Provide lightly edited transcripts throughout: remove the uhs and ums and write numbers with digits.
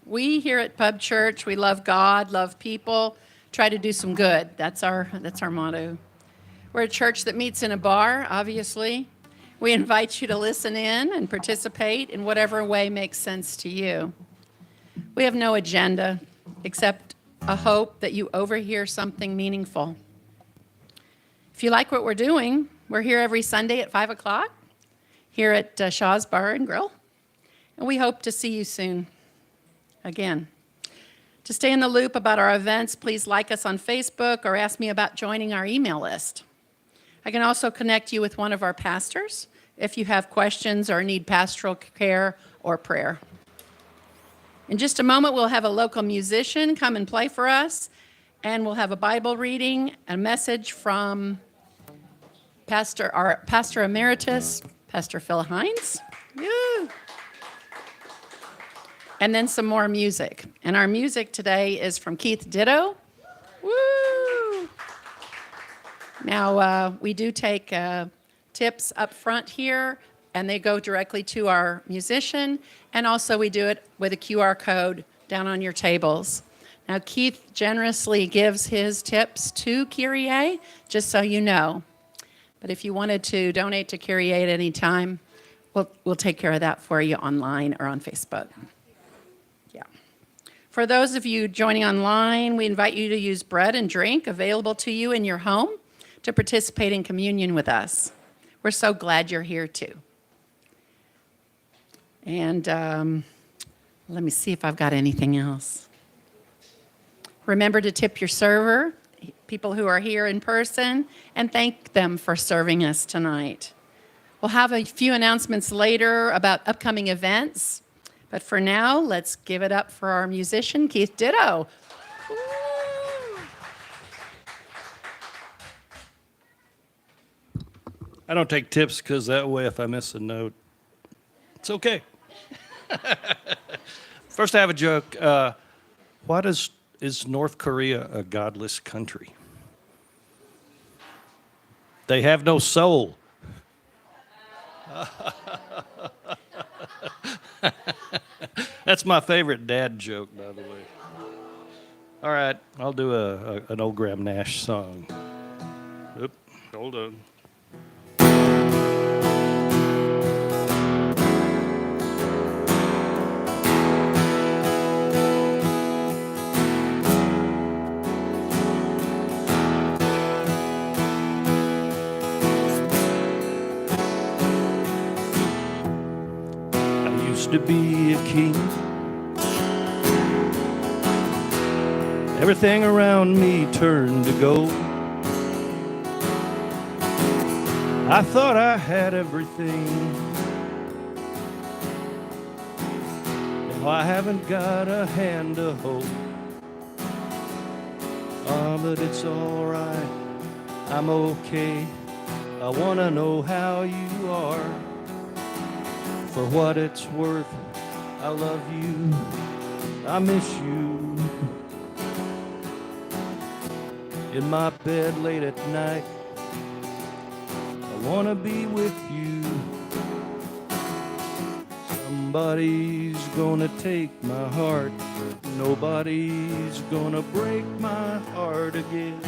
We here at Pub Church, we love God, love people, try to do some good. That's our motto. We're a church that meets in a bar, obviously. We invite you to listen in and participate in whatever way makes sense to you. We have no agenda except a hope that you overhear something meaningful. If you like what we're doing, we're here every Sunday at 5 o'clock here at Shaw's Bar and Grill, and we hope to see you soon again. To stay in the loop about our events, please like us on Facebook or ask me about joining our email list. I can also connect you with one of our pastors if you have questions or need pastoral care or prayer. In just a moment, we'll have a local musician come and play for us, and we'll have a Bible reading, a message from our Pastor Emeritus, Pastor Phil Heinze. Woo! And then some more music. And our music today is from Ditto. Woo! Now, we do take tips up front here, and they go directly to our musician. And also, we do it with a QR code down on your tables. Now, Keith generously gives his tips to Kyrie, just so you know. But if you wanted to donate to Kyrie at any time, we'll take care of that for you online or on Facebook. Yeah. For those of you joining online, we invite you to use bread and drink available to you in your home to participate in communion with us. We're so glad you're here too. And let me see if I've got anything else. Remember to tip your server, people who are here in person, and thank them for serving us tonight. We'll have a few announcements later about upcoming events, but for now, let's give it up for our musician, Keith Ditto. I don't take tips because that way if I miss a note, it's okay. First, I have a joke. Is North Korea a godless country? They have no soul. That's my favorite dad joke, by the way. All right, I'll do an old Graham Nash song. Oop, hold on. To be a king, everything around me turned to gold. I thought I had everything. Now I haven't got a hand to hold. But it's all right, I'm okay. I wanna know how you are. For what it's worth, I love you, I miss you. In my bed late at night, I wanna be with you. Somebody's gonna take my heart, nobody's gonna break my heart again.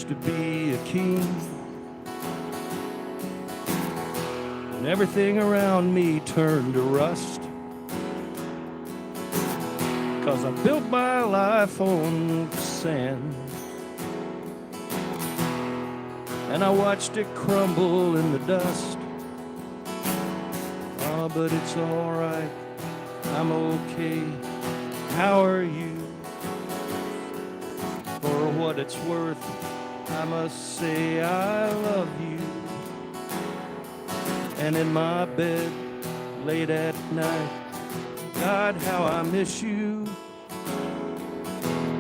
To be a king, and everything around me turned to rust, 'cause I built my life on sand, and I watched it crumble in the dust. But it's all right, I'm okay. How are you? For what it's worth, I must say I love you. And in my bed late at night, God, how I miss you.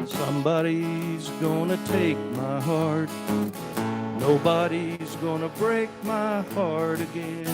Somebody's gonna take my heart, nobody's gonna break my heart again.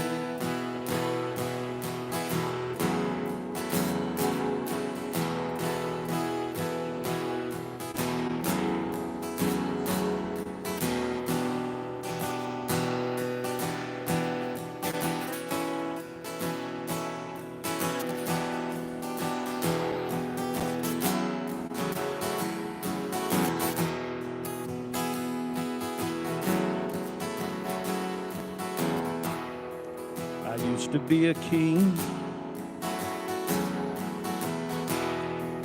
used to be a king.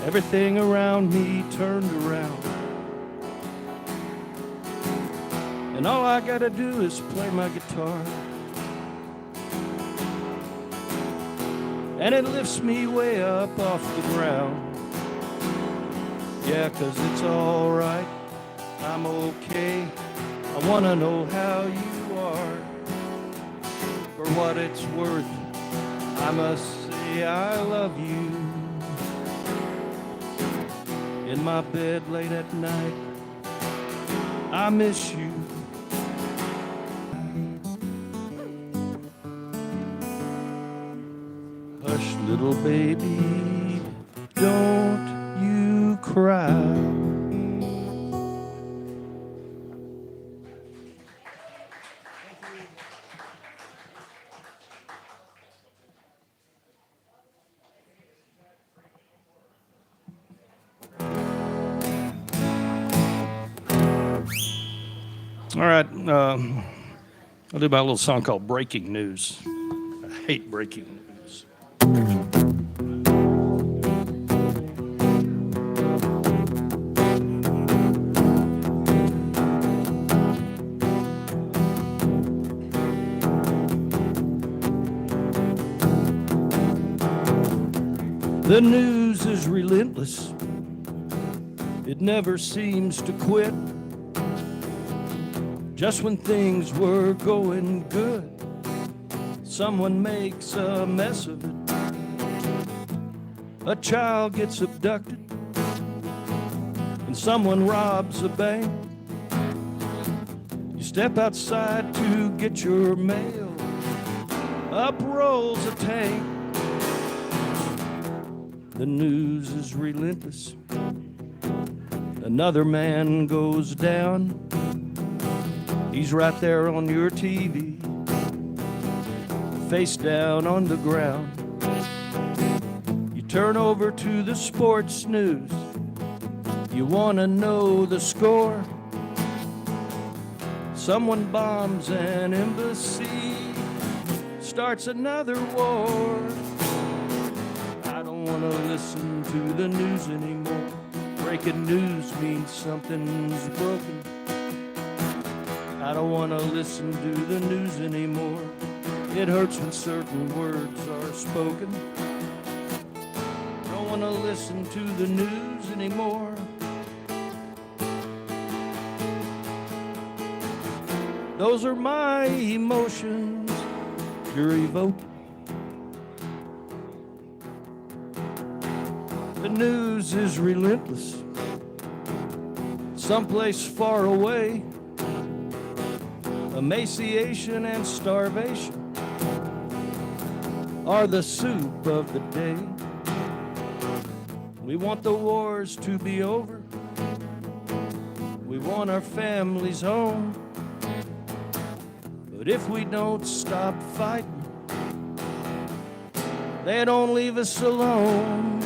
Everything around me turned around, and all I gotta do is play my guitar, and it lifts me way up off the ground. Yeah, 'cause it's all right, I'm okay. I wanna know how you are. For what it's worth, I must say I love you. In my bed late at night, I miss you. Hush, little baby, don't you cry. All right, I'll do my little song called Breaking News. I hate breaking news. The news is relentless. It never seems to quit. Just when things were going good, someone makes a mess of it. A child gets abducted, and someone robs a bank. You step outside to get your mail, up rolls a tank. The news is relentless. Another man goes down. He's right there on your TV, face down on the ground. You turn over to the sports news. You want to know the score. Someone bombs an embassy, starts another war. I don't want to listen to the news anymore. Breaking news means something's broken. I don't want to listen to the news anymore. It hurts when certain words are spoken. Don't want to listen to the news anymore. Those are my emotions you're evoking. The news is relentless. Someplace far away, emaciation and starvation are the soup of the day. We want the wars to be over. We want our families home. But if we don't stop fighting, they don't leave us alone.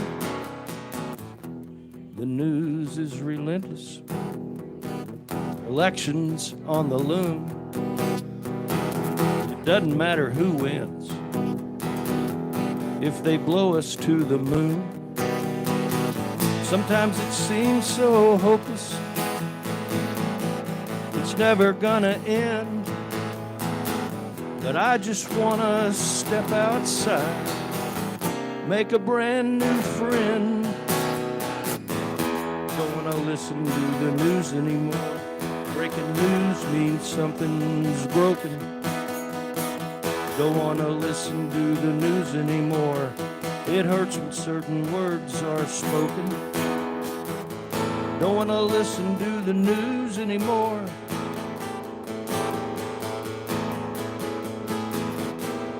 The news is relentless. Elections on the loom. Doesn't matter who wins if they blow us to the moon. Sometimes it seems so hopeless, it's never gonna end. But I just wanna step outside, make a brand new friend. Don't wanna listen to the news anymore. Breaking news means something's broken. Don't want to listen to the news anymore. It hurts when certain words are spoken. Don't want to listen to the news anymore.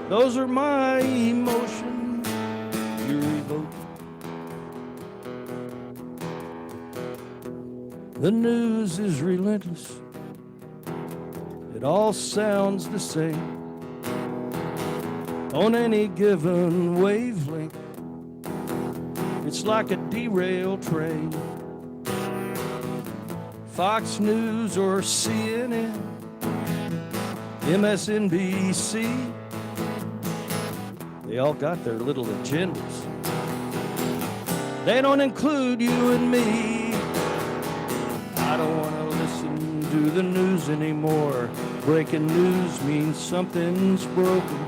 Those are my emotions you're evoking. The news is relentless. It all sounds the same on any given wavelength. It's like a derailed train. Fox News or CNN, MSNBC, They all got their little agendas. They don't include you and me. I don't want to listen to the news anymore. Breaking news means something's broken.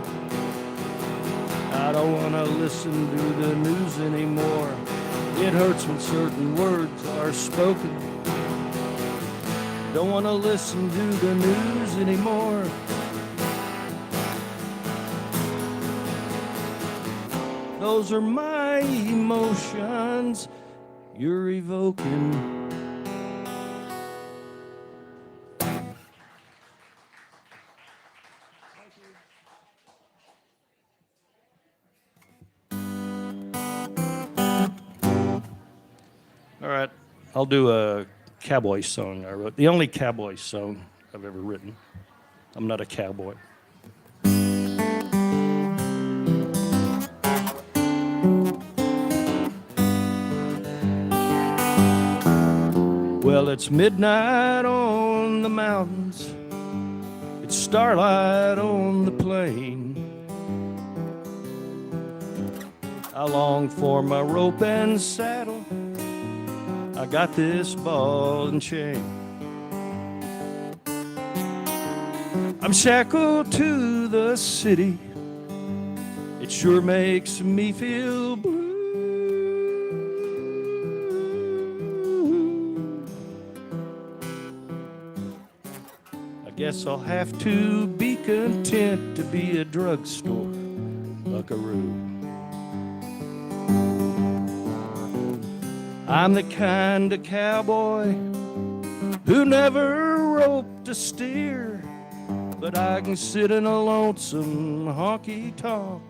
I don't want to listen to the news anymore. It hurts when certain words are spoken. Don't want to listen to the news anymore. Those are my emotions you're evoking. All right, I'll do a cowboy song I wrote. The only cowboy song I've ever written. I'm not a cowboy. Well, it's midnight on the mountains. It's starlight on the plain. I long for my rope and saddle. I got this ball and chain. I'm shackled to the city. It sure makes me feel blue. I guess I'll have to be content to be a drugstore buckaroo. I'm the kind of cowboy who never roped a steer, but I can sit in a lonesome honky-tonk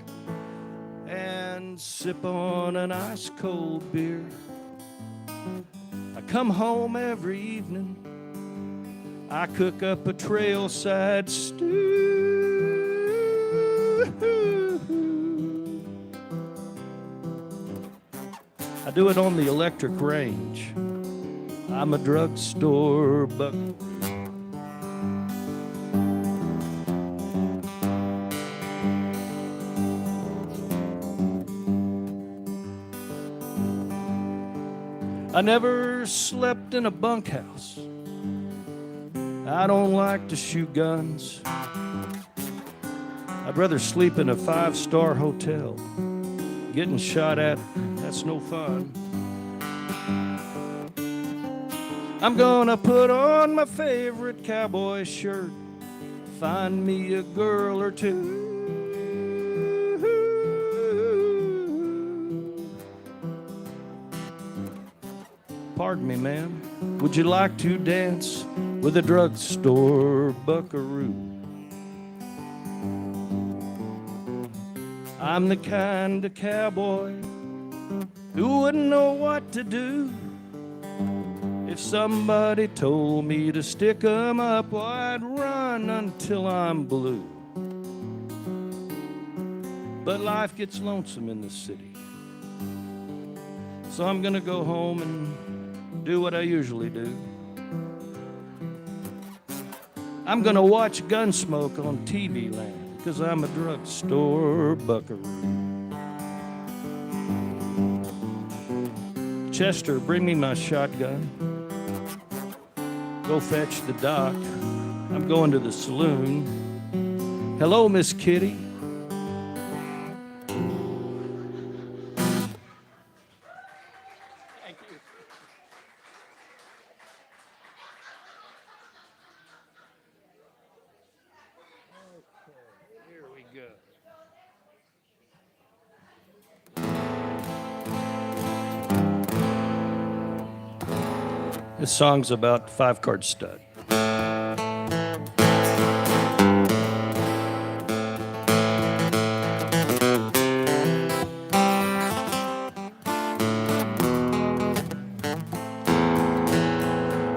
and sip on an ice-cold beer. I come home every evening. I cook up a trailside stew. I do it on the electric range. I'm a drugstore buckaroo. I never slept in a bunkhouse. I don't like to shoot guns. I'd rather sleep in a 5-star hotel. Getting shot at, that's no fun. I'm gonna put on my favorite cowboy shirt, find me a girl or two. Pardon me, ma'am, would you like to dance with a drugstore buckaroo? I'm the kind of cowboy who wouldn't know what to do if somebody told me to stick 'em up. Well, I'd run until I'm blue. But life gets lonesome in the city, so I'm gonna go home and do what I usually do. I'm gonna watch Gunsmoke on TV Land, 'cause I'm a drugstore buckaroo. Chester, bring me my shotgun. Go fetch the doc. I'm going to the saloon. Hello, Miss Kitty. Thank you. Okay, here we go. This song's about 5-card stud.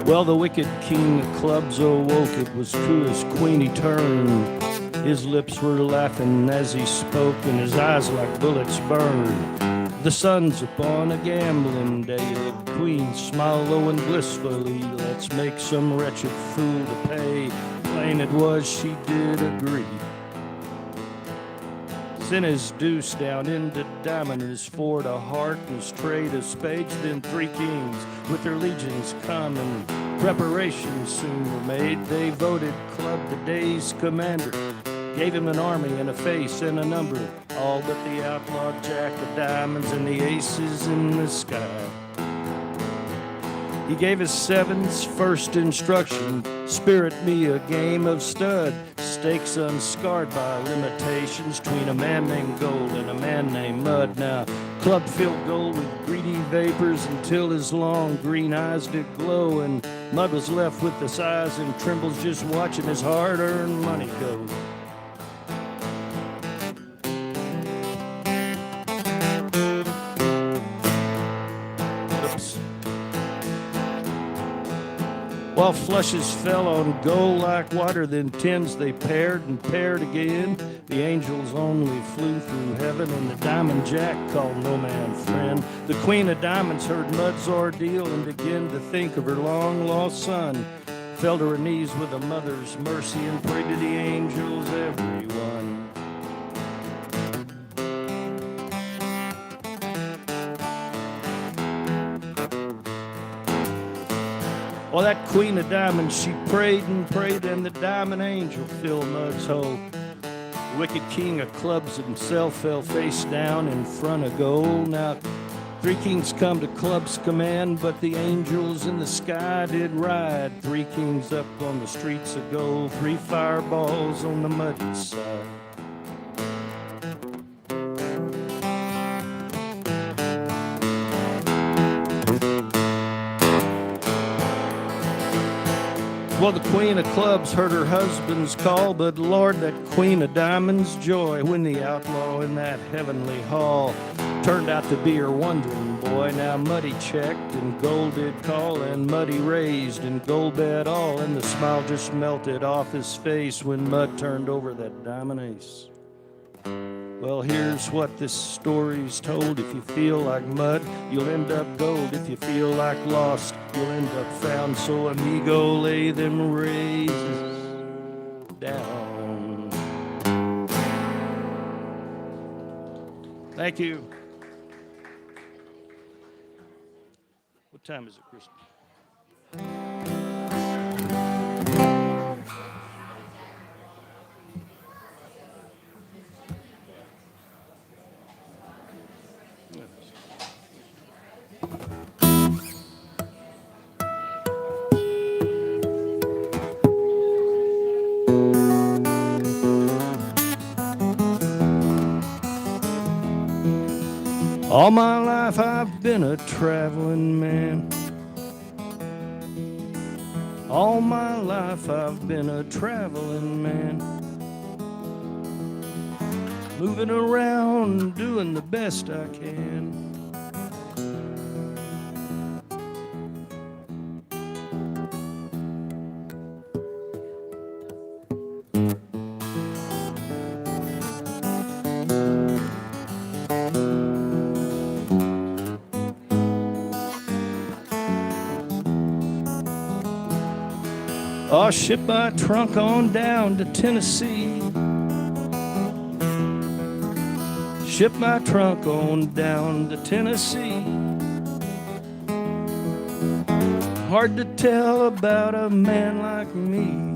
Well, the wicked king of clubs awoke. It was to his queen he turned. His lips were laughing as he spoke, and his eyes like bullets burned. The sun's upon a gambling day. The queen smiled low and blissfully. Let's make some wretched fool to pay. Plain it was she did agree. then his deuce down into diamond, his four to heart, his trade to spades, then three kings with their legions come, and preparations soon were made. They voted club the day's commander, gave him an army and a face and a number, all but the outlaw jack of diamonds and the aces in the sky. He gave his sevens first instruction, spirit me a game of stud, stakes unscarred by limitations, between a man named Gold and a man named Mud. Now, club filled Gold with greedy vapors until his long green eyes did glow, and Mud was left with the sighs and trembles just watching his hard-earned money go. While flushes fell on Gold like water, then tens they paired and paired again. The angels only flew through heaven, and the diamond jack called no man friend. The queen of diamonds heard Mud's ordeal and began to think of her long-lost son. Fell to her knees with a mother's mercy and prayed to the angels, everyone. Well, that queen of diamonds, she prayed and prayed, and the diamond angel filled Mud's hole. The wicked king of clubs himself fell face down in front of Gold. Now, three kings come to club's command, but the angels in the sky did ride. Three kings up on the streets of Gold, three fireballs on the muddy side. Well, the queen of clubs heard her husband's call, but Lord, that queen of diamonds' joy when the outlaw in that heavenly hall turned out to be her wondering boy. Now Muddy checked and Gold did call, and Muddy raised and Gold bet all, and the smile just melted off his face when Mud turned over that diamond ace. Well, here's what this story's told. If you feel like mud, you'll end up gold. If you feel like lost, you'll end up found. So amigo, lay them raises down. Thank you. What time is it, Kristen? All my life I've been a traveling man. All my life I've been a traveling man. Moving around, doing the best I can. Oh, ship my trunk on down to Tennessee. Ship my trunk on down to Tennessee. Hard to tell about a man like me.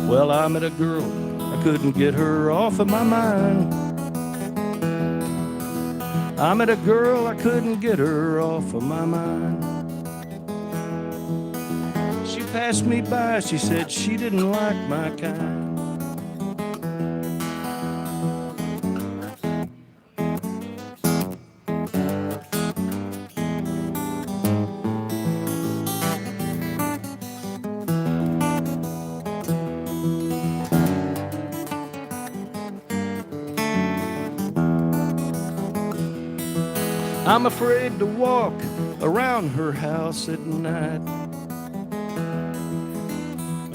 Well, I met a girl, I couldn't get her off of my mind. I met a girl, I couldn't get her off of my mind. She passed me by, she said she didn't like my kind. I'm afraid to walk around her house at night.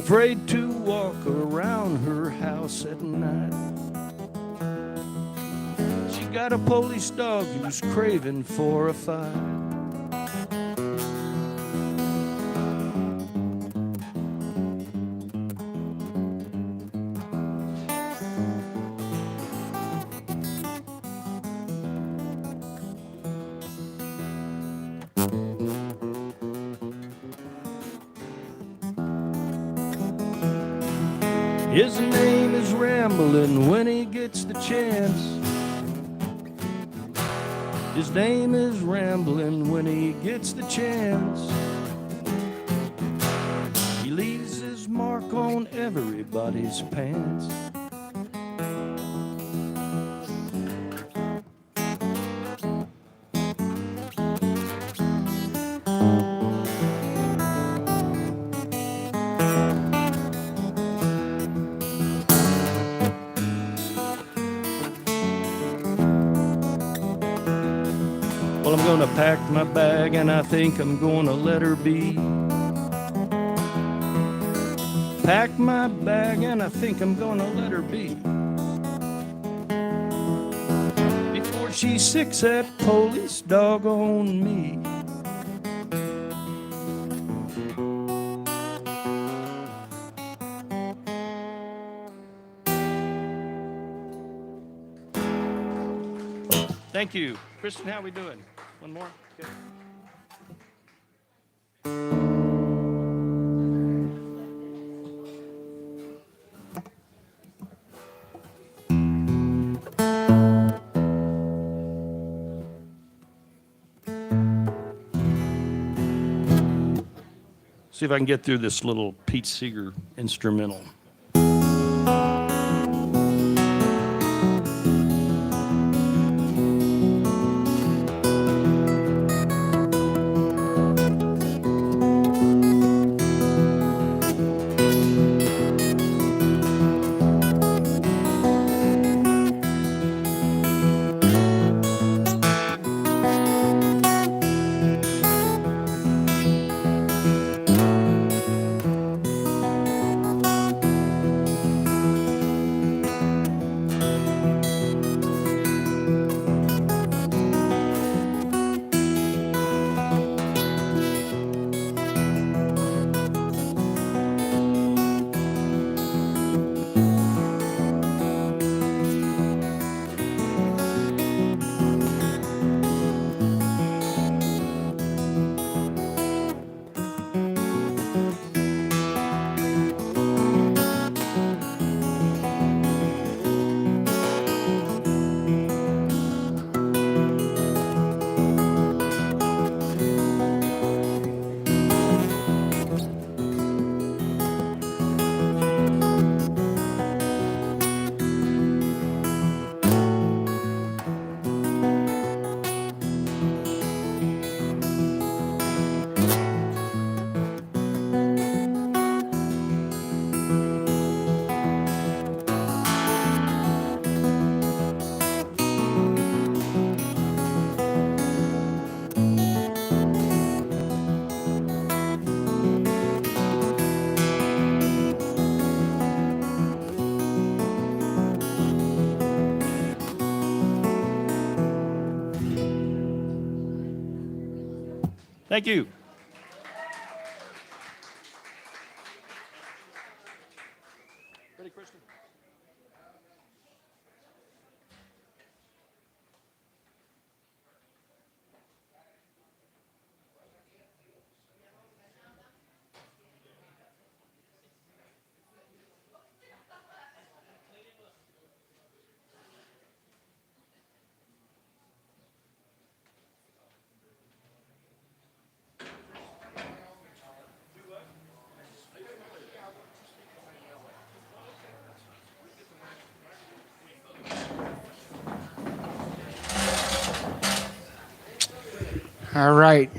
afraid to walk around her house at night. She got a police dog who's craving for a fight. His name is Ramblin' when he gets the chance. His name is Ramblin' when he gets the chance. He leaves his mark on everybody's pants. Well, I'm gonna pack my bag and I think I'm gonna let her be. Pack my bag and I think I'm gonna let her be. Before she sicks that police dog on me. Thank you. Kristen, how we doing? One more? Okay. See if I can get through this little Pete Seeger instrumental. Thank you. Ready, Kristen? All right.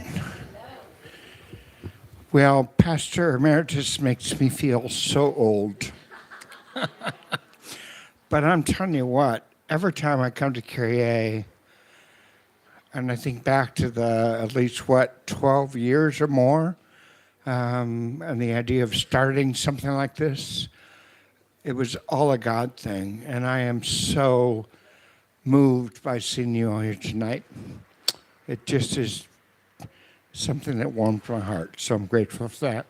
Well, Pastor Emeritus makes me feel so old. But I'm telling you what, every time I come to Kyrie, and I think back to the at least, 12 years or more and the idea of starting something like this. It was all a God thing, and I am so moved by seeing you all here tonight. It just is something that warmed my heart, so I'm grateful for that.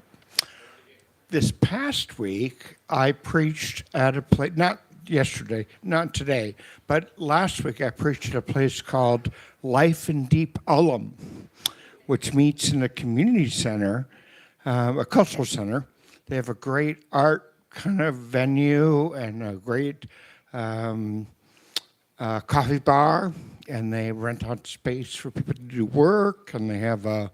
This past week, I preached at a place, not yesterday, not today, but last week I preached at a place called Life in Deep Ullum, which meets in a community center, a cultural center. They have a great art kind of venue and a great coffee bar, and they rent out space for people to do work, and they have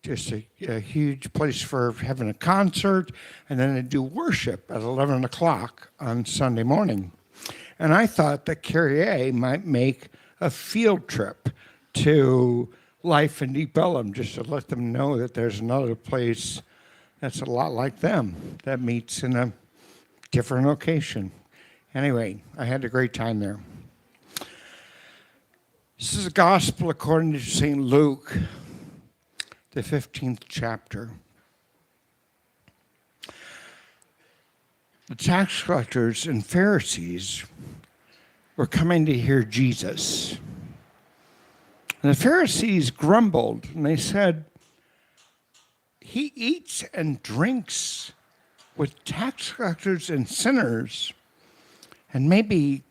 just a huge place for having a concert, and then they do worship at 11 o'clock on Sunday morning. And I thought that Kyrie might make a field trip to Life in Deep Ellum, just to let them know that there's another place that's a lot like them, that meets in a different location. Anyway, I had a great time there. This is the Gospel according to St. Luke, the 15th chapter. The tax collectors and Pharisees were coming to hear Jesus. And the Pharisees grumbled, and they said, "He eats and drinks with tax collectors and sinners, and maybe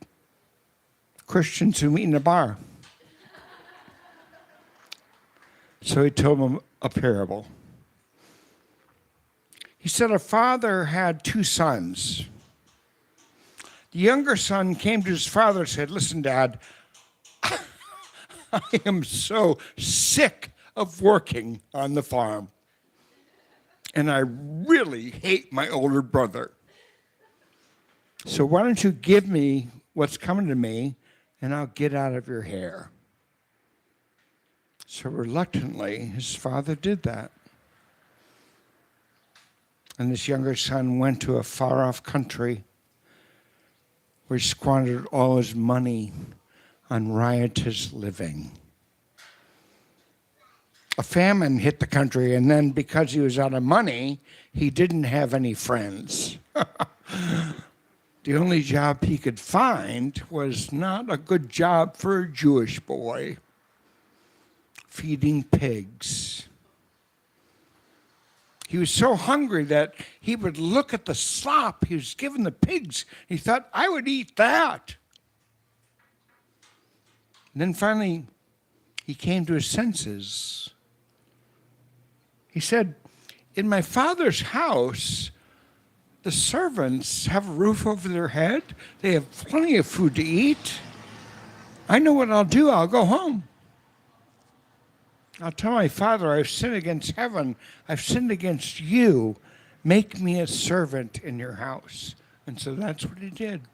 Christians who meet in a bar." So he told them a parable. He said a father had two sons. The younger son came to his father and said, "Listen, Dad, I am so sick of working on the farm, and I really hate my older brother. So why don't you give me what's coming to me, and I'll get out of your hair." So reluctantly, his father did that. And this younger son went to a far-off country where he squandered all his money on riotous living. A famine hit the country, and then because he was out of money, he didn't have any friends. The only job he could find was not a good job for a Jewish boy, feeding pigs. He was so hungry that he would look at the slop he was giving the pigs. He thought, "I would eat that." And then finally, he came to his senses. He said, "In my father's house, the servants have a roof over their head. They have plenty of food to eat. I know what I'll do. I'll go home. I'll tell my father, I've sinned against heaven. I've sinned against you. Make me a servant in your house." And so that's what he did.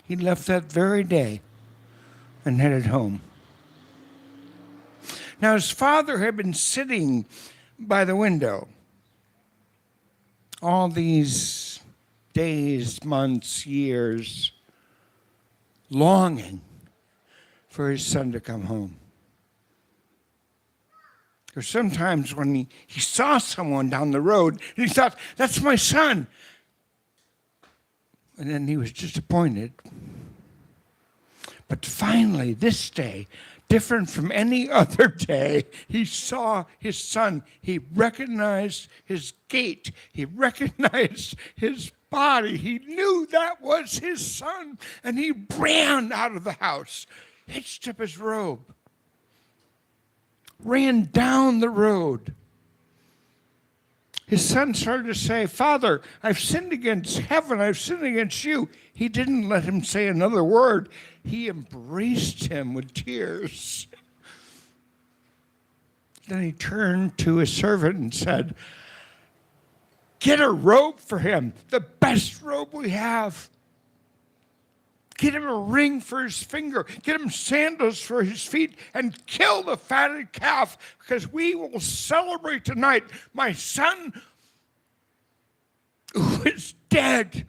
He left that very day and headed home. Now his father had been sitting by the window all these days, months, years, longing for his son to come home. Or sometimes when he saw someone down the road, and he thought, "That's my son." And then he was disappointed. But finally, this day, different from any other day, he saw his son. He recognized his gait. He recognized his body. He knew that was his son. And he ran out of the house, hitched up his robe, ran down the road. His son started to say, "Father, I've sinned against heaven. I've sinned against you." He didn't let him say another word. He embraced him with tears. Then he turned to his servant and said, "Get a robe for him, the best robe we have. Get him a ring for his finger. Get him sandals for his feet, and kill the fatted calf, because we will celebrate tonight. My son, who is dead,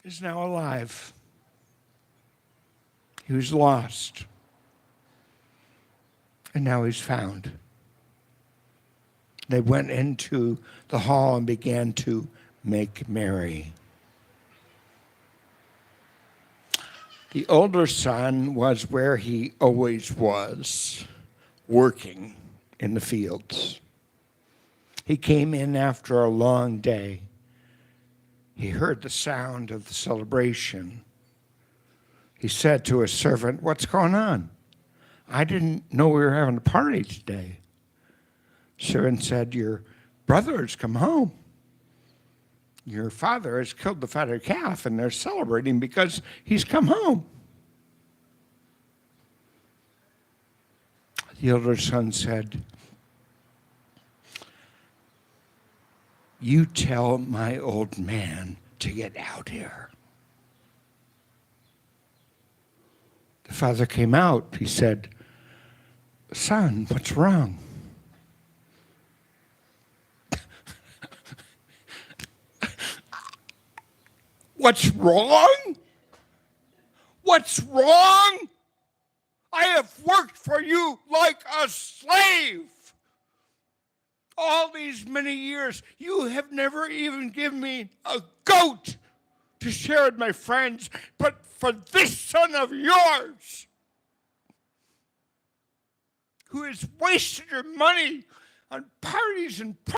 is now alive. He was lost, and now he's found." They went into the hall and began to make merry. The older son was where he always was, working in the fields. He came in after a long day. He heard the sound of the celebration. He said to his servant, "What's going on? I didn't know we were having a party today." Servant said, "Your brother has come home. Your father has killed the fatted calf, and they're celebrating because he's come home." The older son said, "You tell my old man to get out here." The father came out. He said, "Son, what's wrong?" "What's wrong? What's wrong? I have worked for you like a slave. All these many years, you have never even given me a goat to share with my friends, but for this son of yours, who has wasted your money on parties and